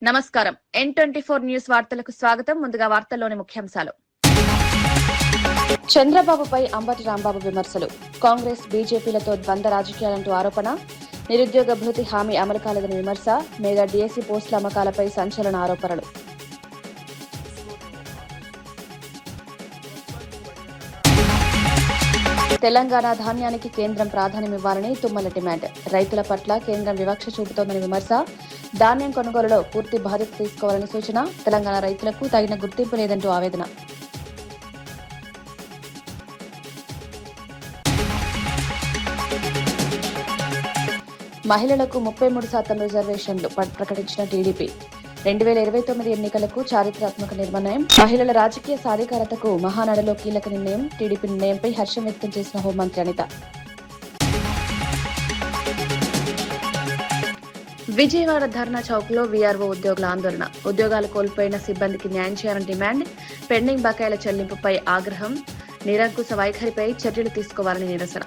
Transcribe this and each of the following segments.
నమస్కారం. N24 news వార్తలకు స్వాగతం. ముందుగా వార్తల్లోని ముఖ్యాంశాలు. చంద్రబాబుపై అంబటి రాంబాబు విమర్శలు. కాంగ్రెస్ బీజేపీలతో ద్వంద్వ రాజకీయాలంటూ ఆరోపణ. నిరుద్యోగ భృతి హామీ అమలు కాలేదని విమర్శ. మెగా డీఎస్సీ పోస్టుల అమ్మకాలపై సంచలన ఆరోపణలు. తెలంగాణ ధాన్యానికి కేంద్రం ప్రాధాన్యమివ్వాలని తుమ్మల డిమాండ్. రైతుల పట్ల కేంద్రం వివక్ష చూపుతోందని విమర్శ. ధాన్యం కొనుగోలులో పూర్తి బాధ్యత తీసుకోవాలని సూచన. తెలంగాణ రైతులకు తగిన గుర్తింపు లేదంటూ ఆవేదన. మహిళలకు 33% రిజర్వేషన్లు ప్రకటించిన టీడీపీ. 2029 ఎన్నికలకు చారిత్రాత్మక నిర్ణయం. మహిళల రాజకీయ సాధికారతకు మహానాడులో కీలక నిర్ణయం. టీడీపీ నిర్ణయంపై హర్షం వ్యక్తం చేసిన హోంమంత్రి అనిత. విజయవాడ ధర్నా చౌక్ లో వీఆర్ఓ ఉద్యోగుల ఆందోళన. ఉద్యోగాలు కోల్పోయిన సిబ్బందికి న్యాయం చేయాలని డిమాండ్. పెండింగ్ బకాయిల చెల్లింపుపై ఆగ్రహం. నిరంకుశ వైఖరిపై చర్యలు తీసుకోవాలని నిరసన.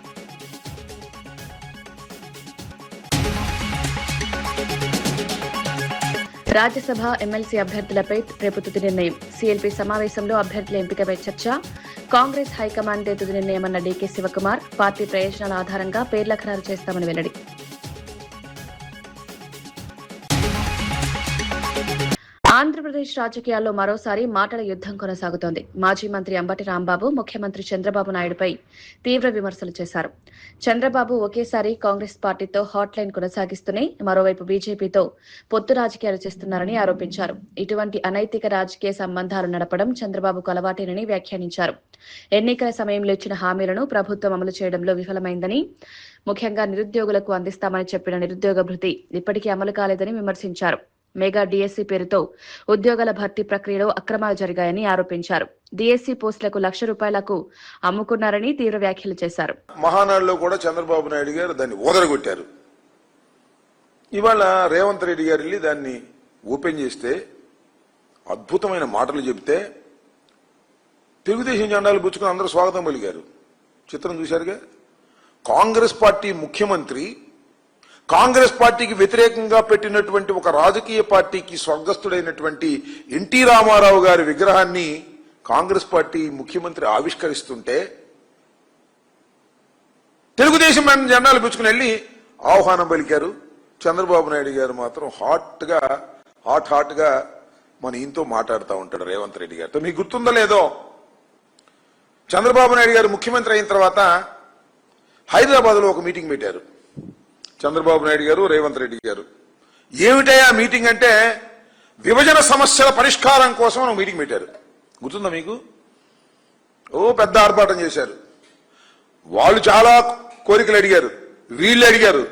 రాజ్యసభ ఎమ్మెల్సీ అభ్యర్థులపై రేపు తుది నిర్ణయం. సీఎల్పీ సమావేశంలో అభ్యర్థుల ఎంపికపై చర్చ. కాంగ్రెస్ హైకమాండే తుది నిర్ణయమన్న డీకే శివకుమార్. పార్టీ ప్రయోజనాల ఆధారంగా పేర్ల ఖరారు చేస్తామని వెల్లడి. ఆంధ్రప్రదేశ్ రాజకీయాల్లో మరోసారి మాటల యుద్దం కొనసాగుతోంది. మాజీ మంత్రి అంబటి రాంబాబు ముఖ్యమంత్రి చంద్రబాబు నాయుడుపై తీవ్ర విమర్శలు చేశారు. చంద్రబాబు ఒకేసారి కాంగ్రెస్ పార్టీతో హాట్ లైన్ కొనసాగిస్తూనే మరోవైపు బీజేపీతో పొత్తు రాజకీయాలు చేస్తున్నారని ఆరోపించారు. ఇటువంటి అనైతిక రాజకీయ సంబంధాలు నడపడం చంద్రబాబుకు అలవాటేనని వ్యాఖ్యానించారు. ఎన్నికల సమయంలో ఇచ్చిన హామీలను ప్రభుత్వం అమలు చేయడంలో విఫలమైందని, ముఖ్యంగా నిరుద్యోగులకు అందిస్తామని చెప్పిన నిరుద్యోగ భృతి ఇప్పటికీ అమలు కాలేదని విమర్శించారు. మెగా డీఎస్సీ పేరుతో ఉద్యోగాల భర్తీ ప్రక్రియలో అక్రమాలు జరిగాయని ఆరోపించారు. డీఎస్సీ పోస్టులకు ₹1,00,000 అమ్ముకున్నారని తీవ్ర వ్యాఖ్యలు చేశారు. మహానాడులో కూడా చంద్రబాబు నాయుడు గారు దాన్ని ఓదరగొట్టారు. ఇవాళ రేవంత్ రెడ్డి గారు వెళ్ళి దాన్ని ఓపెన్ చేస్తే అద్భుతమైన మాటలు చెబితే తెలుగుదేశం జెండాలు పుచ్చుకుని అందరూ స్వాగతం పలికారు. చిత్రం చూశారుగా. కాంగ్రెస్ పార్టీ ముఖ్యమంత్రి కాంగ్రెస్ పార్టీకి వ్యతిరేకంగా పెట్టినటువంటి ఒక రాజకీయ పార్టీకి స్వర్గస్థుడైనటువంటి ఎన్టీ రామారావు గారి విగ్రహాన్ని కాంగ్రెస్ పార్టీ ముఖ్యమంత్రి ఆవిష్కరిస్తుంటే తెలుగుదేశం జెండాలు పుచ్చుకుని వెళ్లి ఆహ్వానం పలికారు. చంద్రబాబు నాయుడు గారు మాత్రం హాట్ గా మన ఈయనతో మాట్లాడుతూ ఉంటాడు రేవంత్ రెడ్డి గారితో. మీకు గుర్తుందో లేదో, చంద్రబాబు నాయుడు గారు ముఖ్యమంత్రి అయిన తర్వాత హైదరాబాద్ లో ఒక మీటింగ్ పెట్టారు. చంద్రబాబు నాయుడు గారు, రేవంత్ రెడ్డి గారు. ఏమిటయా మీటింగ్ అంటే విభజన సమస్యల పరిష్కారం కోసం మీటింగ్ పెట్టారు. గుర్తుందా మీకు? పెద్ద ఆర్భాటం చేశారు. వాళ్ళు చాలా కోరికలు అడిగారు, వీళ్ళు అడిగారు.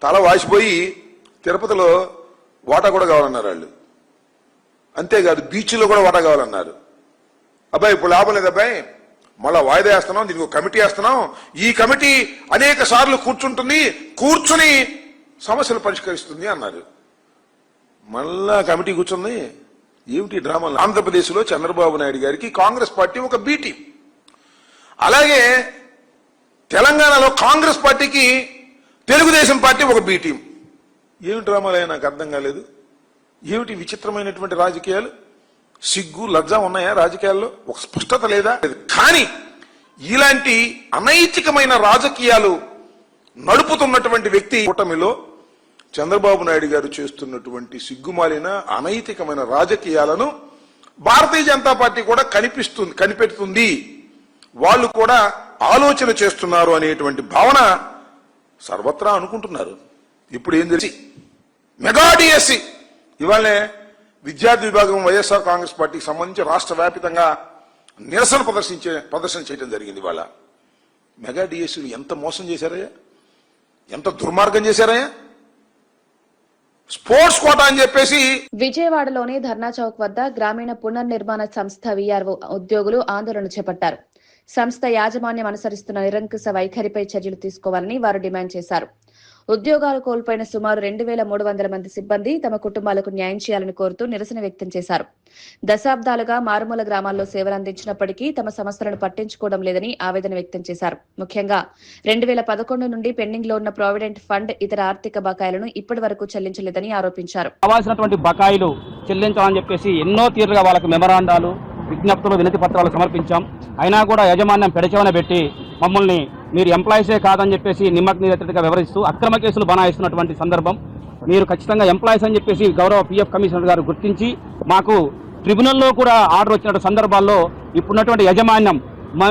తల వాసిపోయి తిరుపతిలో వాటా కూడా కావాలన్నారు వాళ్ళు. అంతేకాదు బీచ్లో కూడా వాటా కావాలన్నారు. అబ్బాయి ఇప్పుడు లాభం లేదు అబ్బాయి, మళ్ళా వాయిదా వేస్తున్నాం, దీనికి ఒక కమిటీ వేస్తున్నాం. ఈ కమిటీ అనేక సార్లు కూర్చుని సమస్యలు పరిష్కరిస్తుంది అన్నారు. మళ్ళా కమిటీ కూర్చుంది. ఏమిటి డ్రామా? ఆంధ్రప్రదేశ్ లో చంద్రబాబు నాయుడు గారికి కాంగ్రెస్ పార్టీ ఒక బి టీం, అలాగే తెలంగాణలో కాంగ్రెస్ పార్టీకి తెలుగుదేశం పార్టీ ఒక బి టీం. ఏమి డ్రామాలే నాకు అర్థం కాలేదు. ఏమిటి విచిత్రమైనటువంటి రాజకీయాలు? సిగ్గు లజ్జ ఉన్నాయా రాజకీయాల్లో? ఒక స్పష్టత లేదా? కానీ ఇలాంటి అనైతికమైన రాజకీయాలు నడుపుతున్నటువంటి వ్యక్తి కూటమిలో చంద్రబాబు నాయుడు గారు చేస్తున్నటువంటి సిగ్గుమాలిన అనైతికమైన రాజకీయాలను భారతీయ జనతా పార్టీ కూడా కనిపెడుతుంది. వాళ్ళు కూడా ఆలోచన చేస్తున్నారు అనేటువంటి భావన సర్వత్రా అనుకుంటున్నారు. ఇప్పుడు ఏం తెలిసి మెగా డిఎస్సి ఇవాళ విద్యార్థి విభాగం వైఎస్ఆర్ కాంగ్రెస్ పార్టీకి సంబంధించి రాష్ట్ర వ్యాప్తంగా నిరసన ప్రదర్శన చేయడం జరిగింది. వాళ్ళ మెగా డిఎస్సీలు ఎంత మోసం చేశారయ్యా, ఎంత దుర్మార్గం చేశారయ్యా. స్పోర్ట్స్ కోటా అని చెప్పేసి విజయవాడలోని ధర్నా చౌక్ వద్ద గ్రామీణ పునర్నిర్మాణ సంస్థ వీఆర్ఓ ఉద్యోగులు ఆందోళన చేపట్టారు. సంస్థ యాజమాన్యం అనుసరిస్తున్న నిరంకుశ వైఖరిపై చర్యలు తీసుకోవాలని వారు డిమాండ్ చేశారు. ఉద్యోగాలు కోల్పోయిన సుమారు 2,300 మంది సిబ్బంది తమ కుటుంబాలకు న్యాయం చేయాలని కోరుతూ నిరసన వ్యక్తం చేశారు. దశాబ్దాలుగా మారుమూల గ్రామాల్లో సేవలందించినప్పటికీ తమ సమస్యలను పట్టించుకోవడం లేదని ఆవేదన వ్యక్తం చేశారు. ముఖ్యంగా 2011 నుండి పెండింగ్ లో ఉన్న ప్రావిడెంట్ ఫండ్ ఇతర ఆర్థిక బకాయిలను ఇప్పటి వరకు చెల్లించలేదని ఆరోపించారు. కావాల్సినటువంటి బకాయిలు చెల్లించాలని చెప్పేసి ఎన్నో తీరుగా వాళ్ళకి మెమరాండాలు, విజ్ఞప్తులు, వినతి పత్రాలు సమర్పించాం. అయినా కూడా యాజమాన్యం పెడచెవన పెట్టి మమ్మల్ని మీరు ఎంప్లాయీసే కాదని చెప్పేసి నిమ్మకగా వివరిస్తూ అక్రమ కేసులు బనాయిస్తున్నటువంటి సందర్భం. మీరు ఖచ్చితంగా ఎంప్లాయీస్ అని చెప్పేసి గౌరవ PF కమిషనర్ గారు గుర్తించి మాకు ట్రిబ్యునల్లో కూడా ఆర్డర్ వచ్చిన సందర్భాల్లో ఇప్పుడున్నటువంటి యాజమాన్యం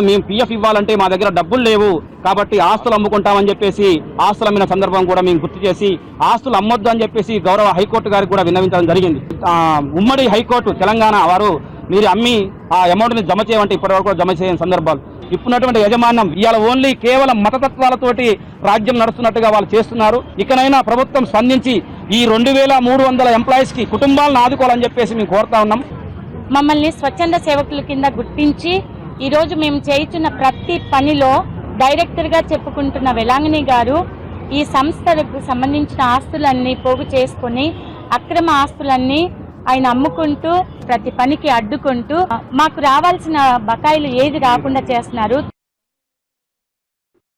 మేము PF ఇవ్వాలంటే మా దగ్గర డబ్బులు లేవు కాబట్టి ఆస్తులు అమ్ముకుంటామని చెప్పేసి ఆస్తులు అమ్మిన సందర్భం కూడా మేము గుర్తు చేసి ఆస్తులు అమ్మొద్దు అని చెప్పేసి గౌరవ హైకోర్టు గారికి కూడా విన్నవించడం జరిగింది. ఉమ్మడి హైకోర్టు తెలంగాణ వారు మీరు అమ్మి ఆ అమౌంట్ని జమ చేయమంటే ఇప్పటివరకు జమ చేయని సందర్భాలు. ఇప్పుడున్నటువంటి యాజమాన్యం ఇవాళ ఓన్లీ కేవలం మతతత్వాలతోటి రాజ్యం నడుస్తున్నట్టుగా వాళ్ళు చేస్తున్నారు. ఇకనైనా ప్రభుత్వం స్పందించి ఈ 2,300 ఎంప్లాయీస్ కి కుటుంబాలను ఆదుకోవాలని చెప్పేసి మేము కోరుతా ఉన్నాం. మమ్మల్ని స్వచ్ఛంద సేవకుల కింద గుర్తించి ఈరోజు మేము చేస్తున్న ప్రతి పనిలో డైరెక్టర్గా చెప్పుకుంటున్న వెలాంగిణి గారు ఈ సంస్థలకు సంబంధించిన ఆస్తులన్నీ పోగు చేసుకుని అక్రమ ఆస్తులన్నీ ఆయన అమ్ముకుంటూ ప్రతి పనికి అడ్డుకుంటూ మాకు రావాల్సిన బకాయిలు ఏది రాకుండా చేస్తున్నారు.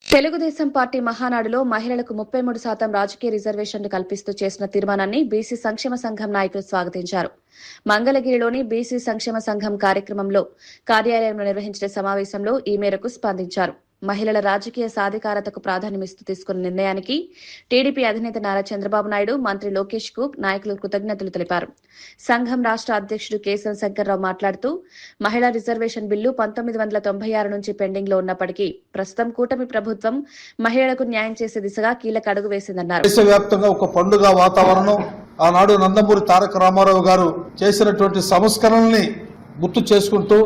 తెలుగుదేశం పార్టీ మహానాడులో మహిళలకు 33% రాజకీయ రిజర్వేషన్లు కల్పిస్తూ చేసిన తీర్మానాన్ని బీసీ సంక్షేమ సంఘం నాయకులు స్వాగతించారు. మంగళగిరిలోని బీసీ సంక్షేమ సంఘం కార్యక్రమంలో కార్యాలయంలో నిర్వహించిన సమావేశంలో ఈ మేరకు స్పందించారు. మహిళల రాజకీయ సాధికారతకు ప్రాధాన్యమిస్తూ తీసుకున్న నిర్ణయానికి టీడీపీ అధినేత నారా చంద్రబాబు నాయుడు, మంత్రి లోకేష్ కు నాయకులు కృతజ్ఞతలు తెలిపారు. సంఘం రాష్ట్ర అధ్యక్షుడు కేశవ శంకర్రావు మాట్లాడుతూ మహిళా రిజర్వేషన్ బిల్లు 1996 నుంచి పెండింగ్ లో ఉన్నప్పటికీ ప్రస్తుతం కూటమి ప్రభుత్వం మహిళలకు న్యాయం చేసే దిశగా కీలక అడుగు వేసిందన్నారు. దేశవ్యాప్తంగా ఒక పండుగ వాతావరణం, ఆనాడు నందమూరి తారక రామారావు గారు చేసినటువంటి సంస్కరణల్ని గుర్తు చేసుకుంటూ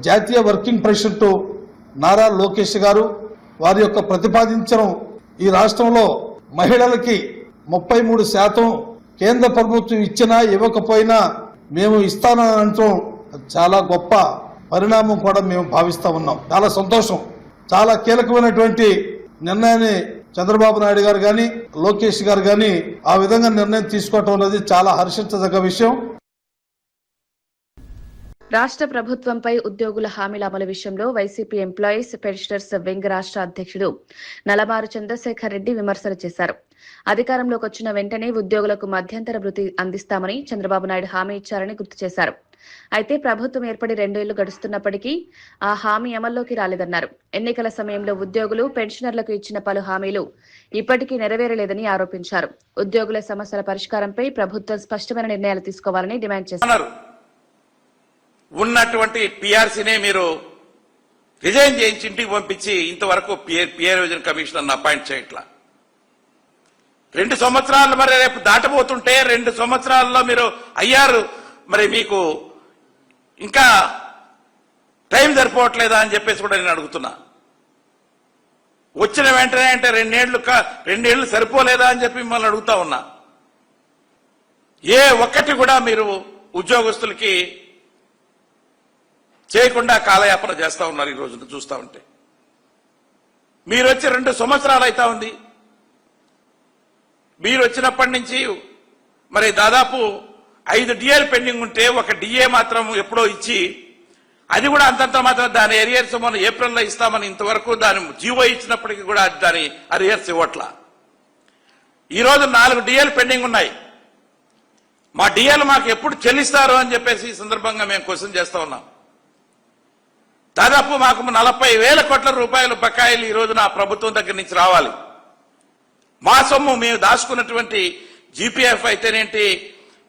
జాతీయ వర్కింగ్ ప్రెసిడెంట్ నారా లోకేష్ గారు వారి యొక్క ప్రతిపాదించడం ఈ రాష్ట్రంలో మహిళలకి 33% కేంద్ర ప్రభుత్వం ఇచ్చినా ఇవ్వకపోయినా మేము ఇస్తానంటూ చాలా గొప్ప పరిణామం కూడా మేము భావిస్తా ఉన్నాం. చాలా సంతోషం. చాలా కీలకమైనటువంటి నిర్ణయాన్ని చంద్రబాబు నాయుడు గారు కానీ లోకేష్ గారు కానీ ఆ విధంగా నిర్ణయం తీసుకోవటం అనేది చాలా హర్షించదగ్గ విషయం. రాష్ట్ర ప్రభుత్వంపై ఉద్యోగుల హామీల అమలు విషయంలో వైసీపీ ఎంప్లాయీస్ పెన్షనర్స్ వింగ్ రాష్ట్ర అధ్యక్షుడు నలబారు చంద్రశేఖర్ రెడ్డి విమర్శలు చేశారు. అధికారంలోకి వచ్చిన వెంటనే ఉద్యోగులకు మధ్యంతర భృతి అందిస్తామని చంద్రబాబు నాయుడు హామీ ఇచ్చారని గుర్తు చేశారు. అయితే ప్రభుత్వం ఏర్పడి 2 ఏళ్లు గడుస్తున్నప్పటికీ ఆ హామీ అమల్లోకి రాలేదన్నారు. ఎన్నికల సమయంలో ఉద్యోగులు, పెన్షనర్లకు ఇచ్చిన పలు హామీలు ఇప్పటికీ నెరవేరలేదని ఆరోపించారు. ఉద్యోగుల సమస్యల పరిష్కారంపై ప్రభుత్వం స్పష్టమైన నిర్ణయాలు తీసుకోవాలని డిమాండ్ చేశారు. ఉన్నటువంటి పిఆర్సీనే మీరు రిజైన్ చేయించి ఇంటికి పంపించి ఇంతవరకు పిఆర్ రివిజన్ కమిషనర్ అపాయింట్ చేయట్లా. 2 సంవత్సరాలు మరి రేపు దాటబోతుంటే 2 సంవత్సరాల్లో మీరు అయ్యారు, మరి మీకు ఇంకా టైం సరిపోవట్లేదా అని చెప్పేసి కూడా నేను అడుగుతున్నా. వచ్చిన వెంటనే అంటే 2 ఏళ్లు సరిపోలేదా అని చెప్పి మిమ్మల్ని అడుగుతా ఉన్నా. ఏ ఒక్కటి కూడా మీరు ఉద్యోగస్తులకి చేయకుండా కాలయాపన చేస్తా ఉన్నారు. ఈ రోజున చూస్తా ఉంటే మీరు వచ్చి 2 సంవత్సరాలు అవుతా ఉంది. మీరు వచ్చినప్పటి నుంచి మరి దాదాపు 5 డిఏలు పెండింగ్ ఉంటే ఒక డిఏ మాత్రం ఎప్పుడో ఇచ్చి, అది కూడా అంతంత మాత్రం దాని అరియర్స్ మనం ఏప్రిల్లో ఇస్తామని ఇంతవరకు దాని జీవో ఇచ్చినప్పటికీ కూడా దాని అరియర్స్ ఇవ్వట్లా. ఈరోజు 4 డిఏలు పెండింగ్ ఉన్నాయి. మా డిఏలు మాకు ఎప్పుడు చెల్లిస్తారు అని చెప్పేసి ఈ సందర్భంగా మేము క్వశ్చన్ చేస్తా ఉన్నాం. దాదాపు మాకు 40,000 కోట్ల రూపాయల బకాయిలు ఈ రోజున ప్రభుత్వం దగ్గర నుంచి రావాలి. మా సొమ్ము మేము దాచుకున్నటువంటి జీపీఎఫ్ అయితేనేంటి,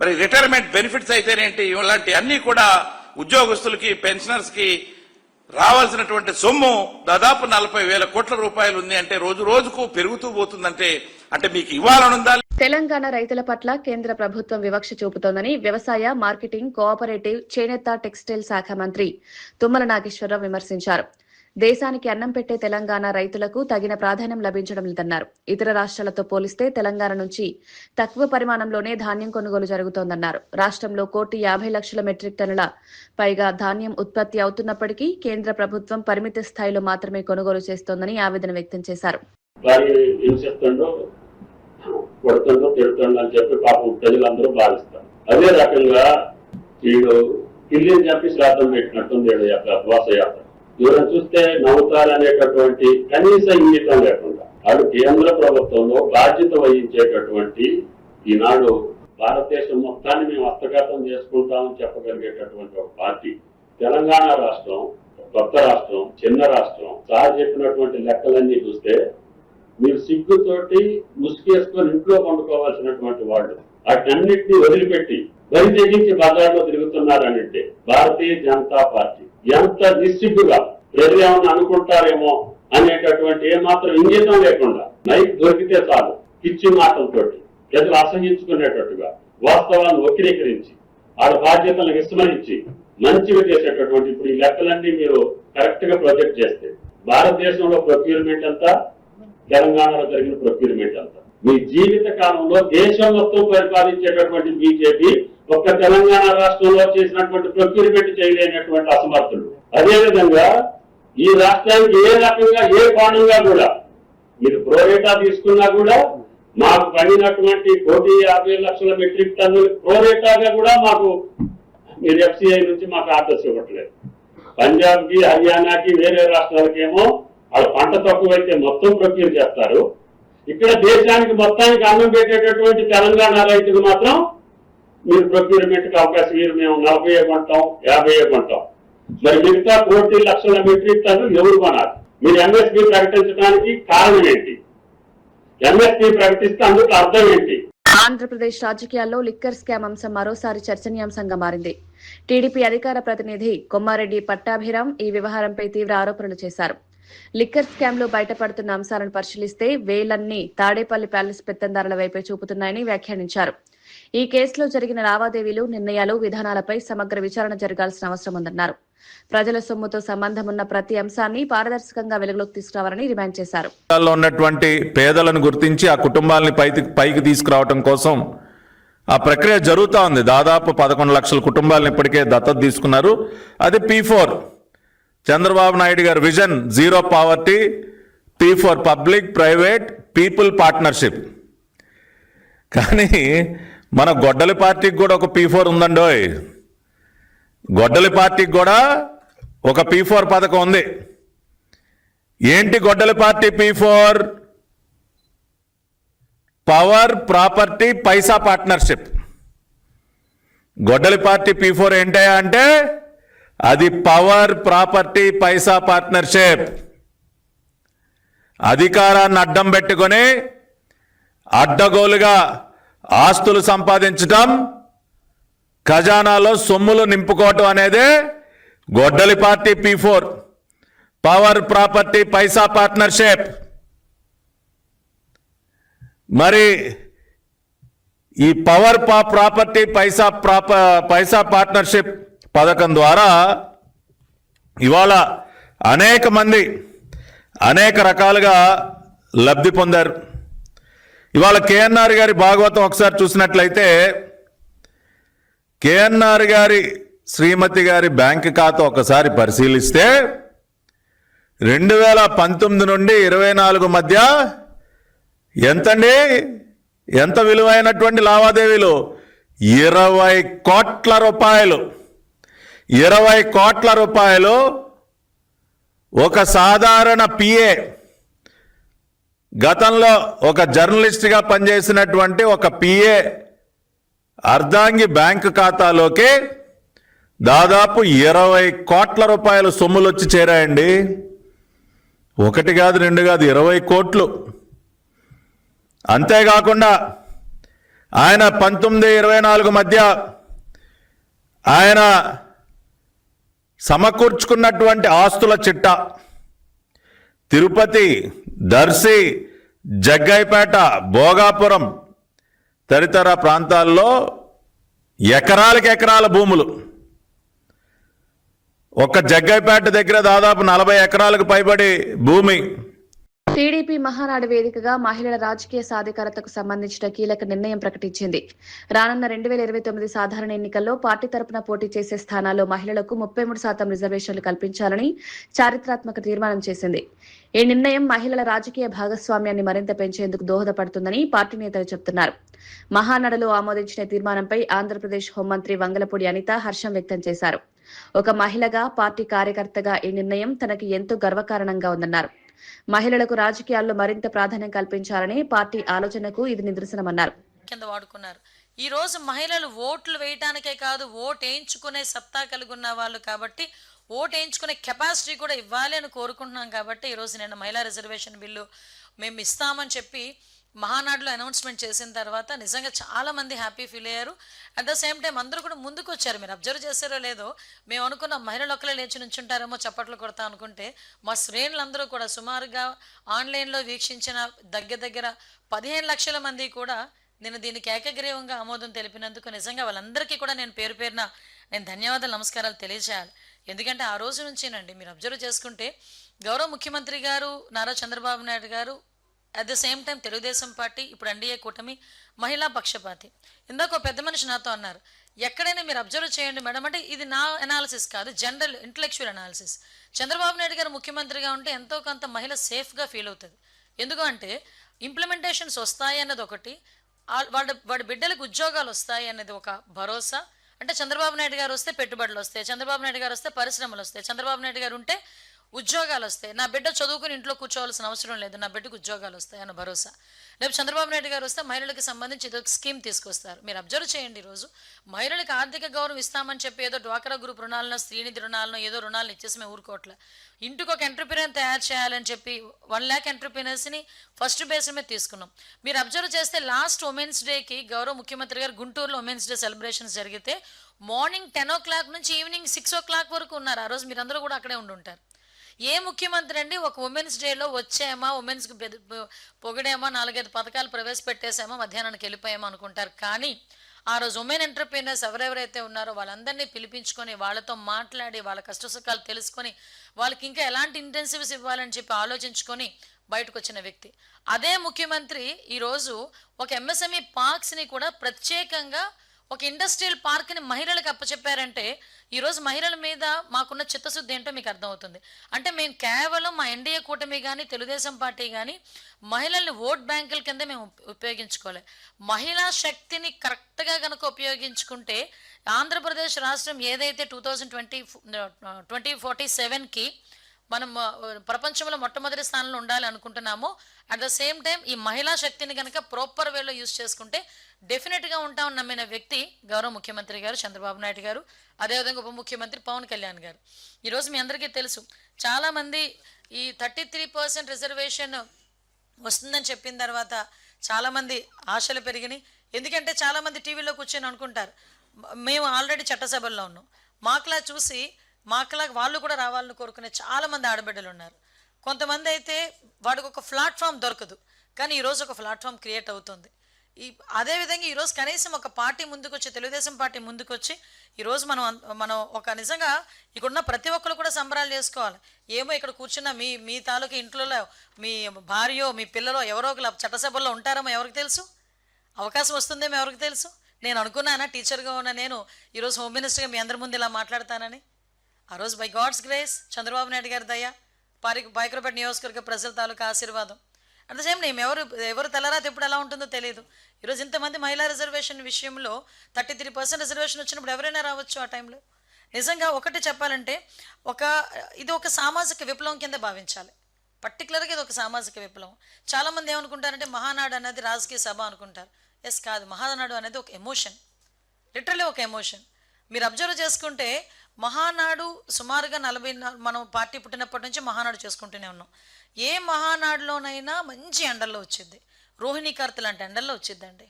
మరి రిటైర్మెంట్ బెనిఫిట్స్ అయితేనేంటి, ఇలాంటి అన్ని కూడా ఉద్యోగస్తులకి, పెన్షనర్స్ కి రావాల్సినటువంటి సొమ్ము దాదాపు 40,000 కోట్ల రూపాయలు ఉంది. అంటే రోజు రోజుకు పెరుగుతూ పోతుందంటే అంటే మీకు ఇవ్వాలనుందా? తెలంగాణ రైతుల పట్ల కేంద్ర ప్రభుత్వం వివక్ష చూపుతోందని వ్యవసాయ, మార్కెటింగ్, కోఆపరేటివ్, చేనేత, టెక్స్టైల్ శాఖ మంత్రి తుమ్మల నాగేశ్వరరావు విమర్శించారు. దేశానికి అన్నం పెట్టే తెలంగాణ రైతులకు తగిన ప్రాధాన్యం లభించడం లేదన్నారు. ఇతర రాష్ట్రాలతో పోలిస్తే తెలంగాణ నుంచి తక్కువ పరిమాణంలోనే ధాన్యం కొనుగోలు జరుగుతోందన్నారు. రాష్ట్రంలో 1,50,00,000 మెట్రిక్ టన్నుల పైగా ధాన్యం ఉత్పత్తి అవుతున్నప్పటికీ కేంద్ర ప్రభుత్వం పరిమిత స్థాయిలో మాత్రమే కొనుగోలు చేస్తోందని ఆవేదన వ్యక్తం చేశారు. కొడుతుండో తిడుతుండో అని చెప్పి పాపం ప్రజలందరూ భావిస్తారు. అదే రకంగా వీడు కిల్లిని చెప్పి శ్రాద్ధం పెట్టినట్టుంది వీడు యొక్క ఉపవాస యాత్ర. ఎవరైనా చూస్తే నవ్వుతారు అనేటటువంటి కనీస ఇంగితం లేకుండా వాడు కేంద్ర ప్రభుత్వంలో బాధ్యత వహించేటటువంటి ఈనాడు భారతదేశం మొత్తాన్ని మేము హస్తగతం చేసుకుంటామని చెప్పగలిగేటటువంటి ఒక పార్టీ. తెలంగాణ రాష్ట్రం కొత్త రాష్ట్రం, చిన్న రాష్ట్రం. సార్ చెప్పినటువంటి లెక్కలన్నీ చూస్తే మీరు సిగ్గుతోటి ముసుగేసుకొని ఇంట్లో పండుకోవాల్సినటువంటి వాళ్ళు వాటినన్నింటినీ వదిలిపెట్టి బరి తెగించి బజార్లో తిరుగుతున్నారనంటే భారతీయ జనతా పార్టీ ఎంత నిస్సిగ్గుగా ప్రజలు ఏమన్నా అనుకుంటారేమో అనేటటువంటి ఏమాత్రం ఇంగితం లేకుండా మైక్ దొరికితే చాలు పిచ్చి మాటలతోటి ప్రజలు అసహించుకునేటట్టుగా వాస్తవాలను వక్రీకరించి వాళ్ళ బాధ్యతలను విస్మరించి మంచిగా చేసేటటువంటి ఇప్పుడు ఈ లెక్కలన్నీ మీరు కరెక్ట్ గా ప్రొజెక్ట్ చేస్తే భారతదేశంలో ప్రొక్యూర్మెంట్ అంతా, తెలంగాణలో జరిగిన ప్రొక్యూర్మెంట్ అంతా, మీ జీవిత కాలంలో దేశం మొత్తం పరిపాలించేటటువంటి బీజేపీ ఒక్క తెలంగాణ రాష్ట్రంలో చేసినటువంటి ప్రొక్యూర్మెంట్ చేయలేనటువంటి అసమర్థులు. అదేవిధంగా ఈ రాష్ట్రానికి ఏ రకంగా ఏ కోణంగా కూడా మీరు ప్రోరేటా తీసుకున్నా కూడా మాకు పడినటువంటి 1,50,00,000 మెట్రిక్ టన్నులు ప్రోరేటాగా కూడా మాకు మీరు FCI నుంచి మాకు ఆర్డర్స్ ఇవ్వట్లేదు. పంజాబ్ కి, హర్యానాకి, వేరే రాష్ట్రాలకేమో వాళ్ళ పంట తక్కువైతే మొత్తం ప్రొక్యూర్ చేస్తారు. ఇక్కడ దేశానికి మొత్తానికి అన్నం పెట్టేటటువంటి తెలంగాణ రైతులు మాత్రం మీరు ప్రొక్యూర్మెంట్ కి అవకాశం మీరు మేము 40 కొంటాం, 50 కొంటాం. మరి మిగతా 1,00,00,000 మెట్రిక్ టన్నులు ఎవరు కొనాలి? మీరు MSP ప్రకటించడానికి కారణం ఏంటి? MSP ప్రకటిస్తే అందుకు అర్థం ఏంటి? ఆంధ్రప్రదేశ్ రాజకీయాల్లో లిక్కర్ స్కామ్ అంశం మరోసారి చర్చనీయాంశంగా మారింది. టీడీపీ అధికార ప్రతినిధి కొమ్మారెడ్డి పట్టాభిరామ్ ఈ వ్యవహారంపై తీవ్ర ఆరోపణలు చేశారు. లిక్కర్ స్కామ్ లో బయటపడుతున్న అంశాలను పరిశీలిస్తే వేలన్నీ తాడేపల్లి ప్యాలెస్ పెత్తందారుల వైపే చూపుతున్నాయని వ్యాఖ్యానించారు. ఈ కేసులో జరిగిన లావాదేవీలు, నిర్ణయాలు, విధానాలపై సమగ్ర విచారణ జరగాల్సిన అవసరం ఉందన్నారు. ప్రజల సొమ్ముతో సంబంధం ఉన్న ప్రతి అంశాన్ని పారదర్శకంగా వెలుగులోకి తీసుకురావాలని డిమాండ్ చేశారు. ఉన్నటువంటి పేదలను గుర్తించి ఆ కుటుంబాలని పైకి తీసుకురావడం కోసం ఆ ప్రక్రియ జరుగుతూ ఉంది. దాదాపు 11 లక్షల కుటుంబాలను ఇప్పటికే దత్తత తీసుకున్నారు. అది P4 చంద్రబాబు నాయుడు గారి vision, zero poverty, P4 public private people partnership. కానీ మన గొడ్డలి పార్టీకి కూడా ఒక P4 ఉందండోయ్. గొడ్డలి పార్టీకి కూడా ఒక P4 పథకం ఉంది. ఏంటి గొడ్డలి పార్టీ P4? పవర్, ప్రాపర్టీ, పైసా పార్ట్నర్షిప్. గొడ్డలి పార్టీ P4 ఏంటయ్యా అంటే అది పవర్, ప్రాపర్టీ, పైసా పార్ట్నర్షిప్. అధికారాన్ని అడ్డం పెట్టుకొని అడ్డగోలుగా ఆస్తులు సంపాదించటం, ఖజానాలో సొమ్ములు నింపుకోవటం అనేదే గొడ్డలి పార్టీ P4. పవర్, ప్రాపర్టీ, పైసా పార్ట్నర్షిప్. మరి ఈ పవర్, ప్రాపర్టీ, పైసా పార్ట్నర్షిప్ పథకం ద్వారా ఇవాళ అనేక మంది అనేక రకాలుగా లబ్ధి పొందారు. ఇవాళ KNR గారి భాగవతం ఒకసారి చూసినట్లయితే KNR గారి శ్రీమతి గారి బ్యాంక్ ఖాతా ఒకసారి పరిశీలిస్తే 2019 నుండి 24 మధ్య ఎంతండి, ఎంత విలువైనటువంటి లావాదేవీలు? 20 కోట్ల రూపాయలు. 20 కోట్ల రూపాయలు ఒక సాధారణ PA, గతంలో ఒక జర్నలిస్ట్గా పనిచేసినటువంటి ఒక PA అర్ధాంగి బ్యాంకు ఖాతాలోకి దాదాపు 20 కోట్ల రూపాయల సొమ్ములు వచ్చి చేరాయండి. ఒకటి కాదు, రెండు కాదు, 20 కోట్లు. అంతేకాకుండా ఆయన 19-24 మధ్య ఆయన సమకూర్చుకున్నటువంటి ఆస్తుల చిట్టా తిరుపతి, దర్శి, జగ్గైపేట, భోగాపురం తదితర ప్రాంతాల్లో ఎకరాలకు ఎకరాల భూములు. ఒక్క జగ్గైపేట దగ్గర దాదాపు 40 ఎకరాలకు పైబడి భూమి. టీడీపీ మహానాడు వేదికగా మహిళల రాజకీయ సాధికారతకు సంబంధించిన కీలక నిర్ణయం ప్రకటించింది. రానున్న 2029 సాధారణ ఎన్నికల్లో పార్టీ తరపున పోటీ చేసే స్థానాల్లో మహిళలకు 33% రిజర్వేషన్లు కల్పించాలని చారిత్రాత్మక తీర్మానం చేసింది. ఈ నిర్ణయం మహిళల రాజకీయ భాగస్వామ్యాన్ని మరింత పెంచేందుకు దోహదపడుతుందని పార్టీ నేతలు చెబుతున్నారు. మహానాడులో ఆమోదించిన తీర్మానంపై ఆంధ్రప్రదేశ్ హోంమంత్రి వంగలపూడి అనిత హర్షం వ్యక్తం చేశారు. ఒక మహిళగా, పార్టీ కార్యకర్తగా ఈ నిర్ణయం తనకి ఎంతో గర్వకారణంగా ఉందన్నారు. మహిళలకు రాజకీయాల్లో మరింత ప్రాధాన్యం కల్పించాలని పార్టీ ఆలోచనకు ఇది నిదర్శనమన్నారు. కింద వాడుకున్నారు. ఈ రోజు మహిళలు ఓట్లు వేయటానికే కాదు, ఓటు వేయించుకునే సత్తా కలిగి ఉన్న వాళ్ళు కాబట్టి ఓటు వేయించుకునే కెపాసిటీ కూడా ఇవ్వాలి అని కోరుకుంటున్నాం. కాబట్టి ఈరోజు నేను మహిళా రిజర్వేషన్ బిల్లు మేము ఇస్తామని చెప్పి మహానాడులో అనౌన్స్మెంట్ చేసిన తర్వాత నిజంగా చాలా మంది హ్యాపీ ఫీల్ అయ్యారు. అట్ ద సేమ్ టైం అందరూ కూడా ముందుకు వచ్చారు. మీరు అబ్జర్వ్ చేశారో లేదో, మేము అనుకున్న మహిళలు ఒక్కలే లేచి నుంచుంటారేమో చప్పట్లు కొడతా అనుకుంటే మా శ్రేణులందరూ కూడా సుమారుగా ఆన్లైన్లో వీక్షించిన దగ్గర 15 లక్షల మంది కూడా నేను దీనికి ఏకగ్రీవంగా ఆమోదం తెలిపినందుకు నిజంగా వాళ్ళందరికీ కూడా నేను పేరు పేరున నేను ధన్యవాదాలు, నమస్కారాలు తెలియజేయాలి. ఎందుకంటే ఆ రోజు నుంచేనండి మీరు అబ్జర్వ్ చేసుకుంటే గౌరవ ముఖ్యమంత్రి గారు నారా చంద్రబాబు నాయుడు గారు at the same time Telugu Desam party, ఇప్పుడు ఎన్డీఏ కూటమి, మహిళా పక్షపాతి. ఇందాక ఒక పెద్ద మనిషి నాతో అన్నారు, ఎక్కడైనా మీరు అబ్జర్వ్ చేయండి మేడం అంటే ఇది నా అనాలిసిస్ కాదు, general intellectual analysis. Chandrababu Naidu గారు ముఖ్యమంత్రిగా ఉంటే ఎంతో కొంత మహిళ సేఫ్గా ఫీల్ అవుతుంది. ఎందుకంటే ఇంప్లిమెంటేషన్స్ వస్తాయి అన్నది ఒకటి, వాడి బిడ్డలకు ఉద్యోగాలు వస్తాయి అన్నది ఒక భరోసా. అంటే చంద్రబాబు నాయుడు గారు వస్తే పెట్టుబడులు వస్తాయి, చంద్రబాబు నాయుడు గారు వస్తే పరిశ్రమలు వస్తాయి, చంద్రబాబు నాయుడు గారు ఉంటే ఉద్యోగాలు వస్తాయి, నా బిడ్డ చదువుకుని ఇంట్లో కూర్చోవాల్సిన అవసరం లేదు, నా బిడ్డకు ఉద్యోగాలు వస్తాయి అన్న భరోసా. రేపు చంద్రబాబు నాయుడు గారు వస్తే మహిళలకు సంబంధించి ఏదో స్కీమ్ తీసుకొస్తారు. మీరు అబ్జర్వ్ చేయండి, ఈరోజు మహిళలకు ఆర్థిక గౌరవం ఇస్తామని చెప్పి ఏదో డ్వాక్రా గ్రూప్ రుణాలను, స్త్రీనిధి రుణాలను, ఏదో రుణాలను ఇచ్చేసి మేము ఊరుకోవట్లే. ఇంటికి ఒక ఎంటర్ప్రీనర్ తయారు చేయాలని చెప్పి 1 lakh ఎంటర్ప్రీనర్స్ని ఫస్ట్ బేస్ మీద తీసుకున్నాం. మీరు అబ్జర్వ్ చేస్తే లాస్ట్ ఉమెన్స్ డేకి గౌరవ ముఖ్యమంత్రి గారు గుంటూరులో ఉమెన్స్ డే సెలబ్రేషన్స్ జరిగితే మార్నింగ్ 10 o'clock నుంచి ఈవినింగ్ 6 o'clock వరకు ఉన్నారు. ఆ రోజు మీరందరూ కూడా అక్కడే ఉండుంటారు. ఏ ముఖ్యమంత్రి అండి ఒక ఉమెన్స్ డేలో వచ్చామా, ఉమెన్స్కి పొగిడేమా, 4-5 పథకాలు ప్రవేశపెట్టేసామా, మధ్యాహ్నానికి వెళ్ళిపోయామా అనుకుంటారు. కానీ ఆ రోజు ఉమెన్ ఎంటర్ప్రీనర్స్ ఎవరెవరైతే ఉన్నారో వాళ్ళందరినీ పిలిపించుకొని వాళ్ళతో మాట్లాడి వాళ్ళ కష్టసుఖాలు తెలుసుకొని వాళ్ళకి ఇంకా ఎలాంటి ఇంటెన్సివ్స్ ఇవ్వాలని చెప్పి ఆలోచించుకొని బయటకు వచ్చిన వ్యక్తి. అదే ముఖ్యమంత్రి ఈరోజు ఒక ఎంఎస్ఎంఈ పార్క్స్ని కూడా ప్రత్యేకంగా ఒక ఇండస్ట్రియల్ పార్క్ని మహిళలకు అప్పచెప్పారంటే ఈరోజు మహిళల మీద మాకున్న చిత్తశుద్ధి ఏంటో మీకు అర్థమవుతుంది. అంటే మేము కేవలం మా ఎన్డీఏ కూటమి కానీ తెలుగుదేశం పార్టీ కానీ మహిళల్ని ఓట్ బ్యాంకుల కింద మేము ఉపయోగించుకోలే. మహిళా శక్తిని కరెక్ట్గా కనుక ఉపయోగించుకుంటే ఆంధ్రప్రదేశ్ రాష్ట్రం ఏదైతే 2047కి మనం ప్రపంచంలో మొట్టమొదటి స్థానంలో ఉండాలి అనుకుంటున్నామో, అట్ ద సేమ్ టైం ఈ మహిళా శక్తిని కనుక ప్రాపర్ వేలో యూజ్ చేసుకుంటే డెఫినెట్గా ఉంటామని నమ్మిన వ్యక్తి గౌరవ ముఖ్యమంత్రి గారు చంద్రబాబు నాయుడు గారు, అదేవిధంగా ఉప ముఖ్యమంత్రి పవన్ కళ్యాణ్ గారు. ఈరోజు మీ అందరికీ తెలుసు, చాలామంది ఈ 33% రిజర్వేషన్ వస్తుందని చెప్పిన తర్వాత చాలామంది ఆశలు పెరిగినాయి. ఎందుకంటే చాలామంది టీవీలో కూర్చొని అనుకుంటారు మేము ఆల్రెడీ చట్టసభల్లో ఉన్నాం, మాకులా చూసి మాకులా వాళ్ళు కూడా రావాలని కోరుకునే చాలామంది ఆడబిడ్డలు ఉన్నారు. కొంతమంది అయితే వాడికి ఒక ప్లాట్ఫామ్ దొరకదు, కానీ ఈరోజు ఒక ప్లాట్ఫామ్ క్రియేట్ అవుతుంది. అదేవిధంగా ఈరోజు కనీసం ఒక పార్టీ ముందుకొచ్చి, తెలుగుదేశం పార్టీ ముందుకొచ్చి ఈరోజు మనం ఒక నిజంగా ఇక్కడున్న ప్రతి ఒక్కరు కూడా సంబరాలు చేసుకోవాలి. ఏమో ఇక్కడ కూర్చున్న మీ తాలూకు ఇంట్లో మీ భార్యో మీ పిల్లలో ఎవరో ఒకరు చట్టసభల్లో ఉంటారేమో ఎవరికి తెలుసు, అవకాశం వస్తుందేమో ఎవరికి తెలుసు. నేను అనుకున్నానా టీచర్గా ఉన్న నేను ఈరోజు హోమ్ మినిస్టర్గా మీ అందరి ముందు ఇలా మాట్లాడతానని? ఆ రోజు by God's grace, Chandrababu Naidu గారి దయ, పాయకరపేట నియోజకవర్గ ప్రజల తాలూకా ఆశీర్వాదం. అట్ ద సేమ్ టైం ఎవరు తెల్లరాత ఎప్పుడు ఎలా ఉంటుందో తెలియదు. ఈరోజు ఇంతమంది మహిళా రిజర్వేషన్ విషయంలో 33% రిజర్వేషన్ వచ్చినప్పుడు ఎవరైనా రావచ్చు ఆ టైంలో. నిజంగా ఒకటి చెప్పాలంటే ఇది ఒక సామాజిక విప్లవం కింద భావించాలి. పర్టికులర్గా ఇది ఒక సామాజిక విప్లవం. చాలామంది ఏమనుకుంటారంటే మహానాడు అనేది రాజకీయ సభ అనుకుంటారు. ఎస్ కాదు, మహానాడు అనేది ఒక ఎమోషన్, లిటరలీ ఒక ఎమోషన్. మీరు అబ్జర్వ్ చేసుకుంటే మహానాడు సుమారుగా మనం పార్టీ పుట్టినప్పటి నుంచి మహానాడు చేసుకుంటూనే ఉన్నాం. ఏ మహానాడులోనైనా మంచి ఎండల్లో వచ్చింది, రోహిణీ కార్తెలు అంటే ఎండల్లో వచ్చిందండి.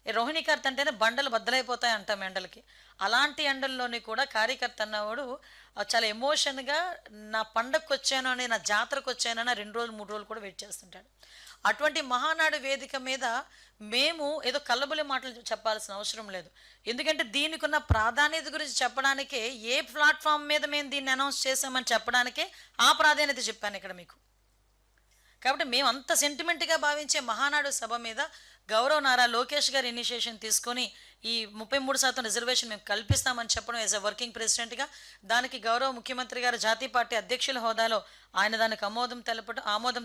రోహిణీ కార్తె అంటేనే బండలు బద్దలైపోతాయి అంటాం ఎండలకి. అలాంటి ఎండల్లోని కూడా కార్యకర్త అన్నవాడు చాలా ఎమోషన్గా నా పండగకు వచ్చాను అని, నా జాతరకు వచ్చానని 2 రోజులు 3 రోజులు కూడా వెయిట్ చేస్తుంటాడు. అటువంటి మహానాడు వేదిక మీద మేము ఏదో కల్లబుల్లి మాటలు చెప్పాల్సిన అవసరం లేదు. ఎందుకంటే దీనికి ఉన్న ప్రాధాన్యత గురించి చెప్పడానికే, ఏ ప్లాట్ఫామ్ మీద మేము దీన్ని అనౌన్స్ చేసామని చెప్పడానికే ఆ ప్రాధాన్యత చెప్పాను ఇక్కడ మీకు. కాబట్టి మేము అంత సెంటిమెంట్గా భావించే మహానాడు సభ మీద గౌరవ నారా లోకేష్ గారు ఇనిషియేషన్ తీసుకొని ఈ 33% రిజర్వేషన్ మేము కల్పిస్తామని చెప్పడం యాజ్ ఎ వర్కింగ్ ప్రెసిడెంట్గా, దానికి గౌరవ ముఖ్యమంత్రి గారు జాతీయ పార్టీ అధ్యక్షుల హోదాలో ఆయన దానికి ఆమోదం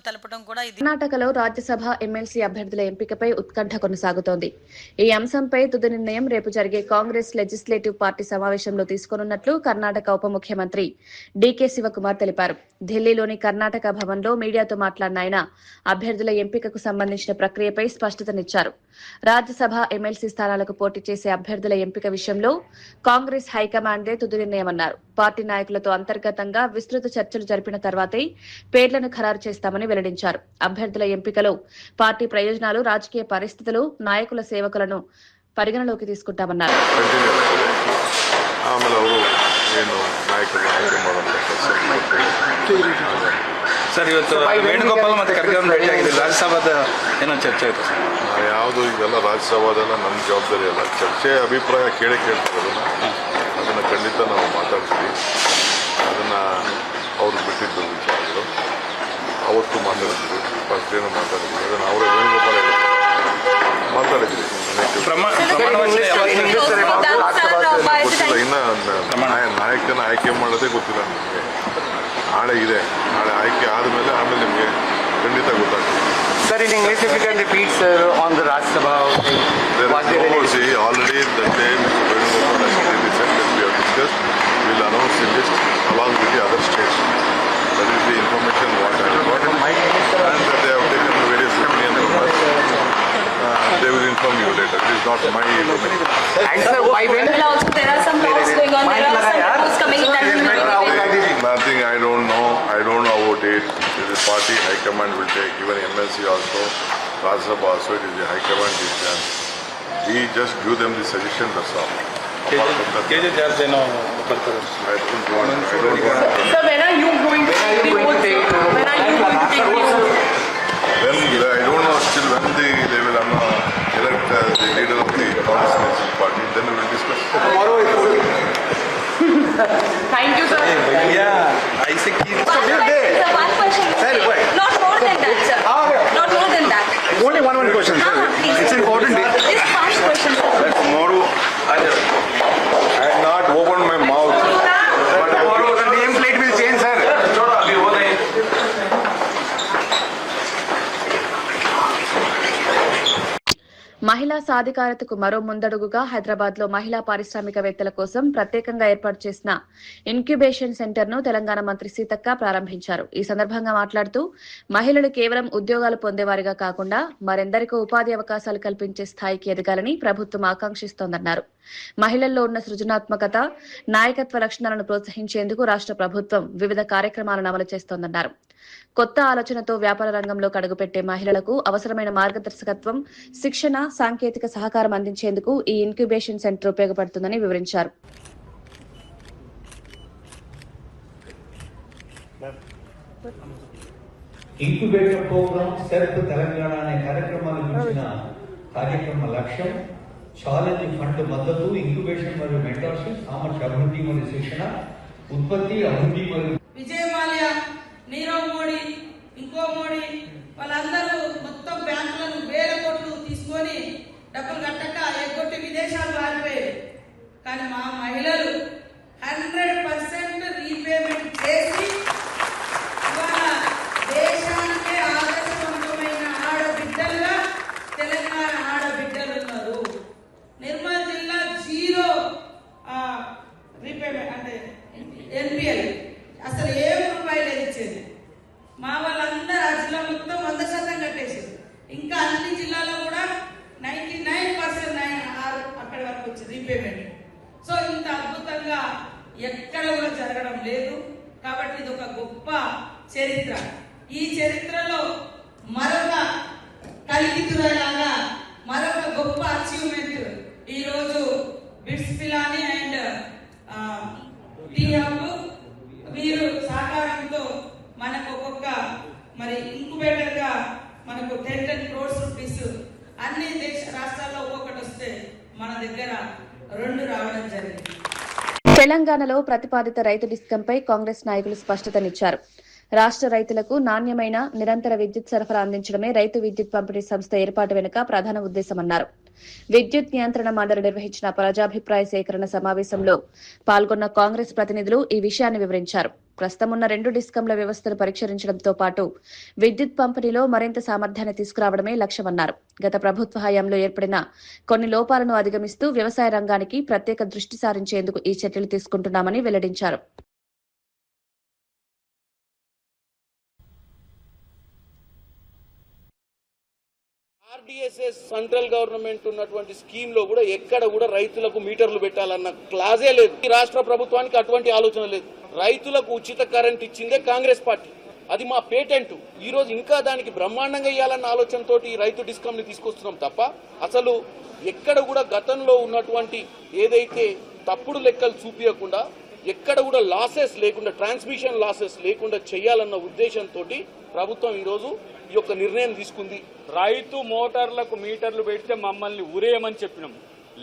తెలపడం కూడా ఇది. కర్ణాటకలో రాజ్యసభ ఎమ్మెల్సీ అభ్యర్థుల ఎంపికపై ఉత్కంఠ కొనసాగుతోంది. ఈ అంశంపై తుది నిర్ణయం రేపు జరిగే కాంగ్రెస్ లెజిస్లేటివ్ పార్టీ సమావేశంలో తీసుకోనున్నట్లు కర్ణాటక ఉప ముఖ్యమంత్రి డీకే శివకుమార్ తెలిపారు. ఢిల్లీలోని కర్ణాటక భవన్లో మీడియాతో మాట్లాడిన ఆయన అభ్యర్థుల ఎంపికకు సంబంధించిన ప్రక్రియపై స్పష్టతనిచ్చారు. రాజ్యసభ ఎమ్మెల్సీ స్థానాలకు పోటీ చేసే అభ్యర్థుల ఎంపిక విషయంలో కాంగ్రెస్ హైకమాండే తుది నిర్ణయమన్నారు. పార్టీ నాయకులతో అంతర్గతంగా విస్తృత చర్చలు జరిపిన తర్వాతే పేర్లను ఖరారు చేస్తామని వెల్లడించారు. అభ్యర్థుల ఎంపికలో పార్టీ ప్రయోజనాలు, రాజకీయ పరిస్థితులు, నాయకుల సేవకులను పరిగణలోకి తీసుకుంటామన్నారు. ಸರ್, ಇವತ್ತು ವೇಣುಗೋಪಾಲ್ ಮತ್ತೆ ಖರ್ಗೆ ಭೇಟಿ ಆಗಿದೆ. ರಾಜ್ಯಸಭಾದ ಏನೋ ಚರ್ಚೆ ಆಯಿತು ಸರ್? ಯಾವುದು ಇದೆಲ್ಲ ರಾಜ್ಯಸಭಾದೆಲ್ಲ ನಮ್ಮ ಜವಾಬ್ದಾರಿ ಅಲ್ಲ. ಚರ್ಚೆ ಅಭಿಪ್ರಾಯ ಕೇಳ್ತೀವಿ, ಅದನ್ನು ಖಂಡಿತ ನಾವು ಮಾತಾಡ್ತೀವಿ. ಅದನ್ನು ಅವರು ಬಿಟ್ಟಿದ್ದು ವಿಚಾರಗಳು ಅವತ್ತು ಮಾತಾಡ್ತೀವಿ. ಫಸ್ಟ್ ಏನು ಮಾತಾಡಿದ್ವಿ ಅದನ್ನು ಅವರೇ ವೇಣುಗೋಪಾಲ್ ಮಾತಾಡಿದ್ವಿ. ಗೊತ್ತಿಲ್ಲ, ಇನ್ನು ನಾಯಕನ ಆಯ್ಕೆ ಮಾಡೋದೇ ಗೊತ್ತಿಲ್ಲ ನಮಗೆ. ನಾಳೆ ಇದೆ, ನಾಳೆ ಆಯ್ಕೆ ಆದಮೇಲೆ ಆಮೇಲೆ ನಿಮಗೆ ಖಂಡಿತ ಗೊತ್ತಾಗ್ತದೆ. Sir, in English, if you can repeat, sir, on the Rajya Sabha. See, already the day Venugopal has already said that we have discussed, we will announce the list along with the other states. That is the information what I have got. And that they have taken various opinions from us. They will inform you later. It is not my domain. And sir, why when? Also, there are some talks going on. There are some news coming in that Nothing, I don't know about it. It is party high command will take, even MLC also, Rajya Sabha also, it is the high command decision. We just give them the suggestion, that's all. KJ Charge, I don't want. So when are you going to take the vote? When are you going to take the vote? When, I don't know still when they will elect the leader of the Congress National Party, then we will discuss. tomorrow is voting. Thank you, sir. Yeah, I say keep. One question. Sir, wait. Not more than that, sir. Not more than that. Only one question, sir. It's important. This fast question, sir. Tomorrow, I had not opened my mouth. But tomorrow the name plate will change, sir. మహిళా సాధికారతకు మరో ముందడుగుగా హైదరాబాద్ లో మహిళా పారిశ్రామికవేత్తల కోసం ప్రత్యేకంగా ఏర్పాటు చేసిన incubation centre ను తెలంగాణ మంత్రి సీతక్క ప్రారంభించారు. ఈ సందర్భంగా మాట్లాడుతూ మహిళలు కేవలం ఉద్యోగాలు పొందేవారిగా కాకుండా మరెందరికో ఉపాధి అవకాశాలు కల్పించే స్థాయికి ఎదగాలని ప్రభుత్వం ఆకాంక్షిస్తోందన్నారు. మహిళల్లో ఉన్న సృజనాత్మకత, నాయకత్వ లక్షణాలను ప్రోత్సహించేందుకు రాష్ట్ర ప్రభుత్వం వివిధ కార్యక్రమాలను అమలు చేస్తోందన్నారు. కొత్త ఆలోచనతో వ్యాపార రంగంలోకి అడుగుపెట్టే మహిళలకు అవసరమైన మార్గదర్శకత్వం, శిక్షణ, సాంకేతిక సహకారం అందించేందుకు ఈ ఇన్క్యుబేషన్ సెంటర్ ఉపయోగపడుతుందని వివరించారు. ఇంక్యుబేషన్ ప్రోగ్రామ్ సెల్ఫ్ తెలంగాణ అనే కార్యక్రమాన్ని గురించిన కార్యక్రమ లక్ష్యం ఛాలెంజ్ ఫండ్ మద్దతు, ఇంక్యుబేషన్ మరియు మెంటర్షిప్, సామర్థ్య అభివృద్ధి మరియు శిక్షణ, ఉత్పత్తి అభివృద్ధి మరియు విజయ్ మాల్యా, నీరవ్ మోడీ, ఇంకో మోడీ వాళ్ళందరూ మొత్తం బ్యాంకులను వేల కోట్లు తీసుకొని డబ్బులు కట్టక ఎగ్గొట్టి విదేశాలు పారిపోయారు. కానీ మా మహిళలు 100% రీపేమెంట్ చేసి ఇవాళ దేశానికే ఆదర్శవంతమైన ఆడబిడ్డలుగా తెలంగాణ ఆడబిడ్డలు ఉన్నారు. నిర్మల్ జిల్లా 0 రీపేమెంట్ అంటే ఎన్పిఎల్ అసలు ఏ రూపాయలు ఇచ్చేది. మా వాళ్ళందరూ ఆ జిల్లా మొత్తం 100% కట్టేసారు. ఇంకా అన్ని జిల్లాలో కూడా 99% అక్కడి వరకు వచ్చింది రీపేమెంట్. సో ఇంత అద్భుతంగా ఎక్కడ కూడా జరగడం లేదు. కాబట్టి ఇది ఒక గొప్ప చరిత్ర. ఈ చరిత్రలో మరొక కలిగితురలాగా మరొక గొప్ప అచీవ్మెంట్ ఈరోజు BITS Pilani and T hub వీరు సహకారంతో మనకు ఒక్కొక్క మరి ఇంక్యుబేటర్ గా మనకు 10 crores రూపీస్ అన్ని రాష్ట్రాల్లో ఒక్కొక్కటి వస్తే మన దగ్గర 2 రావడం జరిగింది. తెలంగాణలో ప్రతిపాదిత రైతు డిస్కంపై కాంగ్రెస్ నాయకులు స్పష్టతనిచ్చారు. రాష్ట్ర రైతులకు నాణ్యమైన నిరంతర విద్యుత్ సరఫరా అందించడమే రైతు విద్యుత్ పంపిణీ సంస్థ ఏర్పాటు వెనుక ప్రధాన ఉద్దేశమన్నారు. విద్యుత్ నియంత్రణ మండలి నిర్వహించిన ప్రజాభిప్రాయ సేకరణ సమావేశంలో పాల్గొన్న కాంగ్రెస్ ప్రతినిధులు ఈ విషయాన్ని వివరించారు. ప్రస్తుతం ఉన్న 2 డిస్కంల వ్యవస్థను పరిష్కరించడంతో పాటు విద్యుత్ పంపిణీలో మరింత సామర్థ్యాన్ని తీసుకురావడమే లక్ష్యమన్నారు. గత ప్రభుత్వ హయాంలో ఏర్పడిన కొన్ని లోపాలను అధిగమిస్తూ వ్యవసాయ రంగానికి ప్రత్యేక దృష్టి సారించేందుకు ఈ చర్యలు తీసుకుంటున్నామని వెల్లడించారు. ఆర్డీఎస్ఎస్ సెంట్రల్ గవర్నమెంట్ ఉన్నటువంటి స్కీమ్ లో కూడా ఎక్కడ కూడా రైతులకు మీటర్లు పెట్టాలన్న క్లాజే లేదు. ఈ రాష్ట్ర ప్రభుత్వానికి అటువంటి ఆలోచన లేదు. రైతులకు ఉచిత కరెంట్ ఇచ్చిందే కాంగ్రెస్ పార్టీ. అది మా పేటెంట్. ఈ రోజు ఇంకా దానికి బ్రహ్మాండంగా ఇవ్వాలన్న ఆలోచనతో ఈ రైతు డిస్కమ్ ని తీసుకొస్తున్నాం తప్ప అసలు ఎక్కడ కూడా గతంలో ఉన్నటువంటి ఏదైతే తప్పుడు లెక్కలు చూపించకుండా ఎక్కడ కూడా లాసెస్ లేకుండా ట్రాన్స్మిషన్ లాసెస్ లేకుండా చేయాలన్న ఉద్దేశంతో ప్రభుత్వం ఈ రోజు ఈ యొక్క నిర్ణయం తీసుకుంది. రైతు మోటార్లకు మీటర్లు పెడితే మమ్మల్ని ఊరేయమని చెప్పినాం,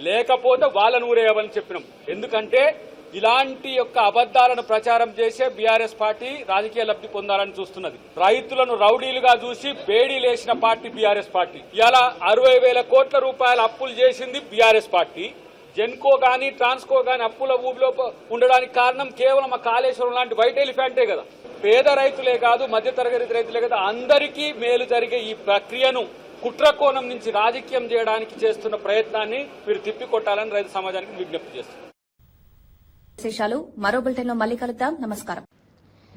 లేకపోతే వాళ్ళని ఊరేయమని చెప్పినాం. ఎందుకంటే ఇలాంటి యొక్క అబద్దాలను ప్రచారం చేసే బీఆర్ఎస్ పార్టీ రాజకీయ లబ్ధి పొందాలని చూస్తున్నది. రైతులను రౌడీలుగా చూసి బేడీలేసిన పార్టీ బీఆర్ఎస్ పార్టీ. ఇలా 60,000 కోట్ల రూపాయల అప్పులు చేసింది బీఆర్ఎస్ పార్టీ. జెన్కో గానీ ట్రాన్స్కో గానీ అప్పుల ఊబిలో ఉండడానికి కారణం కేవలం ఆ కాళేశ్వరం లాంటి వైట్ ఎలిఫెంటే కదా. పేద రైతులే కాదు, మధ్యతరగతి రైతులే కాదు, అందరికీ మేలు జరిగే ఈ ప్రక్రియను కుట్రకోణం నుంచి రాజకీయం చేయడానికి చేస్తున్న ప్రయత్నాన్ని మీరు తిప్పికొట్టాలని రైతు సమాజానికి విజ్ఞప్తి చేస్తున్నారు. విశేషాలు మరో బులెటిన్లో మళ్ళీ కలుద్దాం. నమస్కారం.